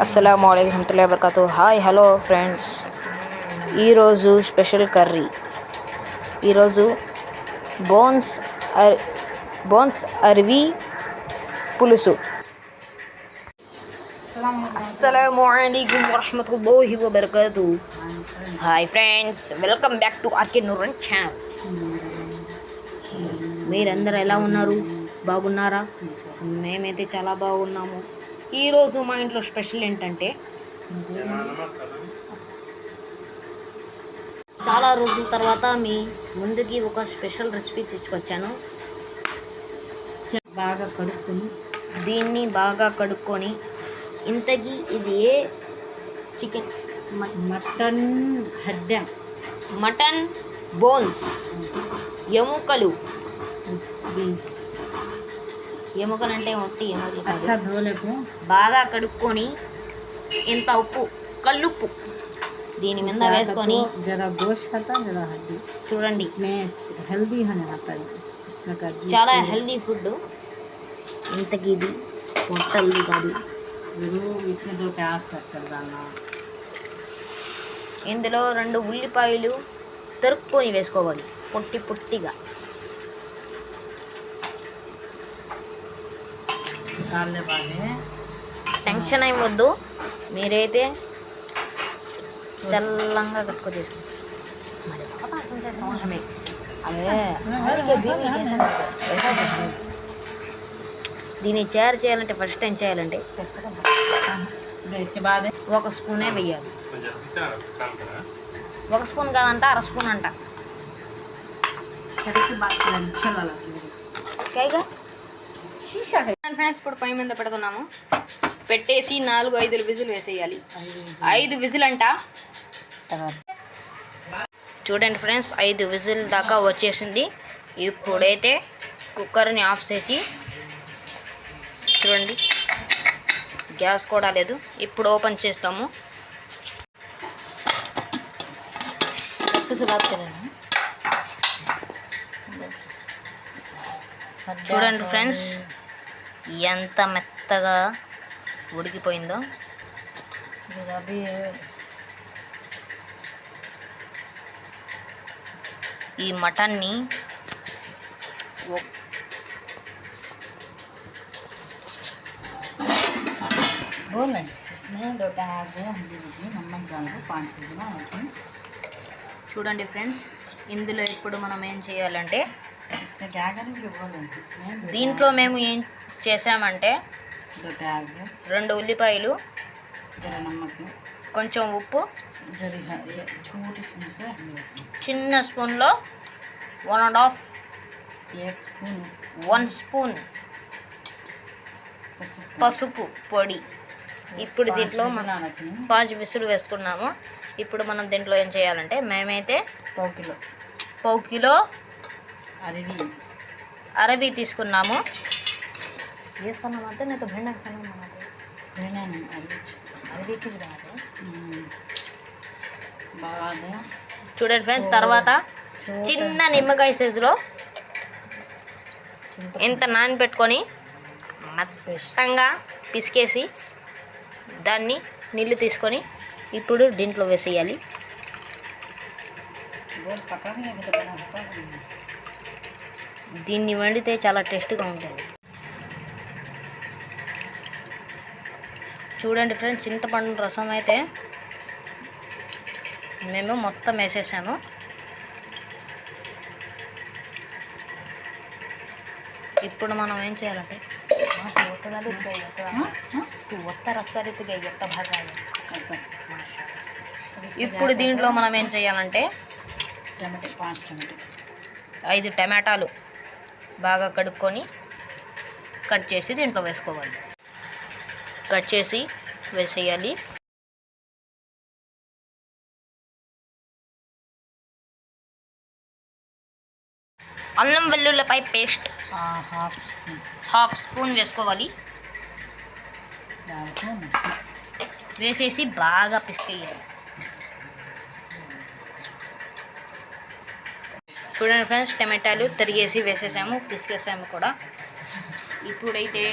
అస్సలాము అలైకుం వరహ్మతుల్లాహి వబరకాతుహు. హాయ్ హలో ఫ్రెండ్స్, ఈరోజు స్పెషల్ కర్రీ. ఈరోజు బోన్స్ అరవి పులుసు. అస్సలాము అలైకుం వరహ్మతుల్లాహి వబరకాతుహు. Hi friends, welcome back to RK Nooran channel. మీరందరూ ఎలా ఉన్నారు? బాగున్నారా? మేమైతే చాలా బాగున్నాము. ఈరోజు మా ఇంట్లో స్పెషల్ ఏంటంటే, చాలా రోజుల తర్వాత మీ ముందుకి ఒక స్పెషల్ రెసిపీ తెచ్చుకొచ్చాను. దీన్ని బాగా కడుక్కొని ఇంతకీ ఇది ఏ చికెన్? మటన్ బోన్స్, ఎముకలు అంటే ఒట్టి ఎముకలు. బాగా కడుక్కొని ఇంత ఉప్పు, కల్లుప్పు దీని మీద వేసుకొని చూడండి. చాలా హెల్దీ ఫుడ్. ఇంతకీ ఇది పొట్టలు కాదు. ఇందులో 2 ఉల్లిపాయలు తరుక్కొని వేసుకోవాలి, పొట్టిగా. టెన్షన్ అయ్యవద్దు, మీరైతే చల్లంగా కట్టుకో చేసుకో. దీన్ని చేయాలంటే ఫస్ట్ ఏం చేయాలంటే, 1 స్పూనే వేయాలి. 1 స్పూన్ కాదంట, 1/2 స్పూన్ అంట. ఫ్రెండ్స్, ఇప్పుడు పై మీద పెడుతున్నాము. పెట్టేసి 4-5 విజిల్ వేసేయాలి. 5 విజిల్ అంట. చూడండి ఫ్రెండ్స్, 5 విజిల్ దాకా వచ్చేసింది. ఇప్పుడైతే కుక్కర్ని ఆఫ్ చేసి, చూడండి గ్యాస్ కూడా లేదు. ఇప్పుడు ఓపెన్ చేస్తాము. చూడండి ఫ్రెండ్స్, ఎంత మెత్తగా ఉడికిపోయిందో. ఈ మటన్ని చూడండి ఫ్రెండ్స్, ఇందులో ఇప్పుడు మనం ఏం చేయాలంటే, దీంట్లో మేము ఏం చేసామంటే 2 ఉల్లిపాయలు, కొంచెం ఉప్పు, చిన్న స్పూన్లో 1 స్పూన్ పసుపు పొడి. ఇప్పుడు దీంట్లో 5 విసులు వేసుకున్నాము. ఇప్పుడు మనం దీంట్లో ఏం చేయాలంటే, మేమైతే పావు కిలో అరవి తీసుకున్నాము. చూడండి ఫ్రెండ్స్, తర్వాత చిన్న నిమ్మకాయ సైజులో ఇంత నానబెట్టుకొని మెత్తంగా పిసికేసి దాన్ని నీళ్ళు తీసుకొని ఇప్పుడు దీంట్లో వేసేయాలి. దీన్ని వండితే చాలా టేస్ట్గా ఉంటుంది. చూడండి ఫ్రెండ్స్, చింతపండు రసం అయితే మేము మొత్తం వేసేసాము. ఇప్పుడు మనం ఏం చేయాలంటే, ఇప్పుడు దీంట్లో మనం ఏం చేయాలంటే 5 టమాటాలు బాగా కడుక్కొని కట్ చేసి దీంట్లో వేసుకోవాలి. కట్ చేసి వేసేయాలి. అల్లం వెల్లుల్లిపాయ పేస్ట్ 1/2 స్పూన్ వేసుకోవాలి. వేసేసి బాగా పిసికేయాలి. చూడండి ఫ్రెండ్స్, టమాటాలు తరిగేసి వేసేసాము, పిసికేసాము కూడా. ఇప్పుడైతే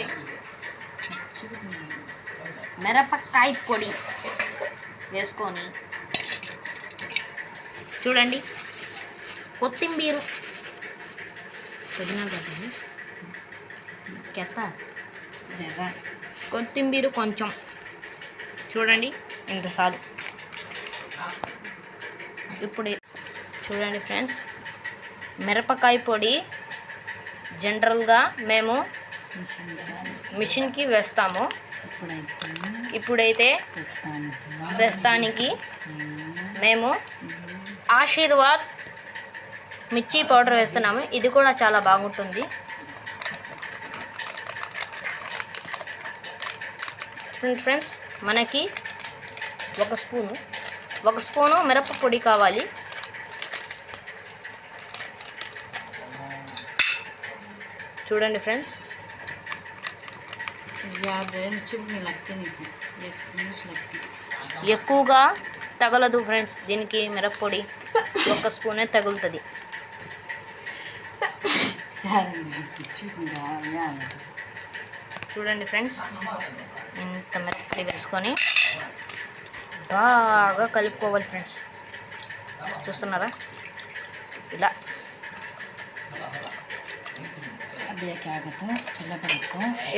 మిరపకాయ పొడి వేసుకొని చూడండి, కొత్తిమీర కొత్తిమీర కొంచెం చూడండి ఇంత చాలు. ఇప్పుడు చూడండి ఫ్రెండ్స్, మిరపకాయ పొడి జనరల్గా మేము మిషన్కి వేస్తాము. ఇప్పుడైతే ప్రస్తుతానికి మేము ఆశీర్వాద్ మిర్చి పౌడర్ వేస్తున్నాము. ఇది కూడా చాలా బాగుంటుంది. చూడండి ఫ్రెండ్స్, మనకి ఒక స్పూను మిరప పొడి కావాలి. చూడండి ఫ్రెండ్స్, ఎక్కువగా తగలదు ఫ్రెండ్స్. దీనికి మిరప్పొడి ఒక స్పూనే తగులుతుంది. చూడండి ఫ్రెండ్స్, ఇంత మిరప్పొడి వేసుకొని బాగా కలుపుకోవాలి ఫ్రెండ్స్. చూస్తున్నారా, ఇలా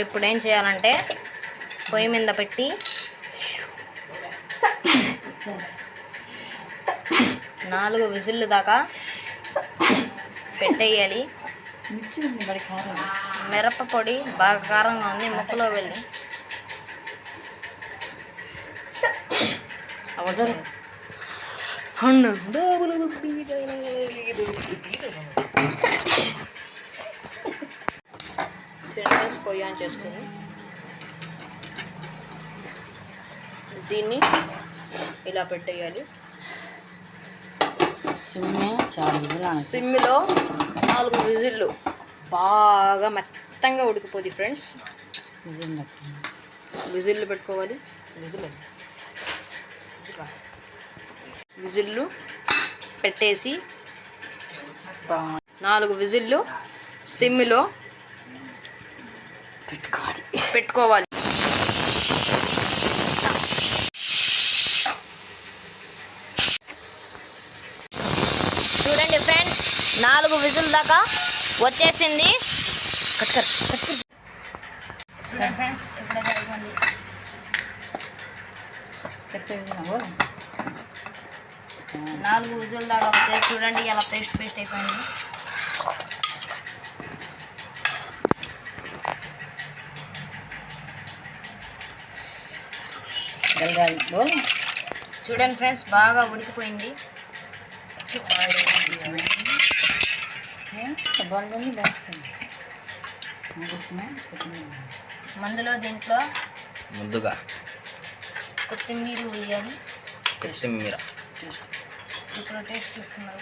ఇప్పుడు ఏం చేయాలంటే పొయ్యి మీద పెట్టి 4 విజిల్లు దాకా పెట్టేయాలి. మిరప పొడి బాగా కారంగా ఉంది, ముక్కలో వెళ్ళి పొయ్యి ఆన్ చేసుకుని దీన్ని ఇలా పెట్టేయాలి. సిమ్లో 4 విజిల్లు బాగా మెత్తంగా ఉడికిపోద్ది ఫ్రెండ్స్. విజిల్లు పెట్టుకోవాలి. విజిల్లు పెట్టేసి 4 విజిల్లు సిమ్లో పెట్టుకోవాలి. చూడండి ఫ్రెండ్స్, 4 విజిల్ దాకా వచ్చేసింది. చూడండి ఫ్రెండ్స్, ఇప్పుడైతే 4 విజిల్ దాకా వచ్చాయి. చూడండి ఎలా పేస్ట్ అయిపోయింది. చూడండి ఫ్రెండ్స్, బాగా ఉడికిపోయింది. దీంట్లో ముందుగా కొత్తిమీర వేయాలి. ఇప్పుడు టేస్ట్ చూస్తున్నారు.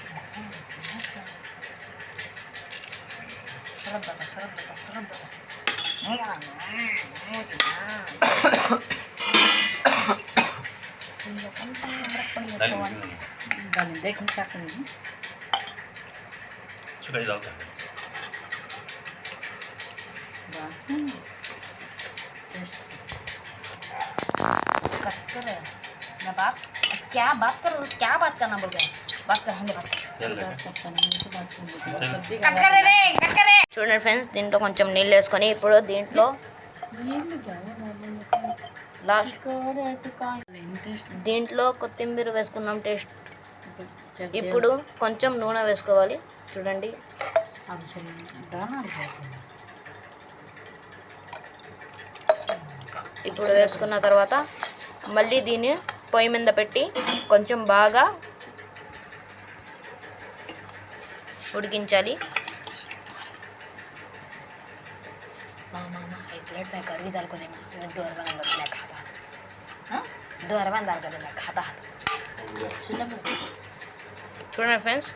क्या बात करना बोल रहे हैं? बात कर हिंदी बात చూడండి ఫ్రెండ్స్, దీంట్లో కొంచెం నీళ్ళు వేసుకొని ఇప్పుడు దీంట్లో దీంట్లో కొత్తిమీర వేసుకున్నాం టేస్ట్. ఇప్పుడు కొంచెం నూనె వేసుకోవాలి. చూడండి, ఇప్పుడు వేసుకున్న తర్వాత మళ్ళీ దీన్ని పొయ్యి మీద పెట్టి కొంచెం బాగా ఉడికించాలి. చూడండి ఫ్రెండ్స్,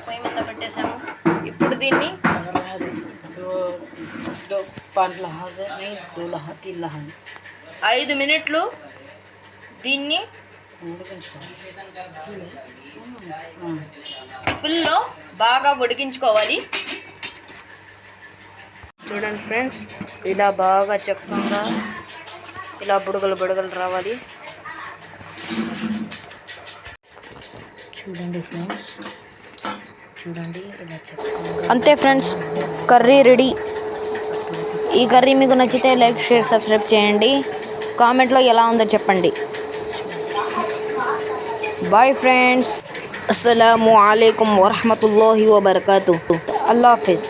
పొయ్యి మీద పెట్టేసాము. ఇప్పుడు దీన్ని 5 మినిట్లు దీన్ని ఫుల్లో బాగా ఉడికించుకోవాలి. చూడండి ఫ్రెండ్స్, ఇలా బాగా చక్కగా ఇలా బుడగలు రావాలి. చూడండి ఫ్రెండ్స్, చూడండి ఇలా చక్కగా. అంతే ఫ్రెండ్స్, కర్రీ రెడీ. ఈ కర్రీ మీకు నచ్చితే లైక్, షేర్, సబ్స్క్రైబ్ చేయండి. కామెంట్లో ఎలా ఉందో చెప్పండి. బాయ్ ఫ్రెండ్స్, అస్సలాము అలైకుం వరహమతుల్లాహి వబర్కాతుహు. అల్లా హాఫిజ్.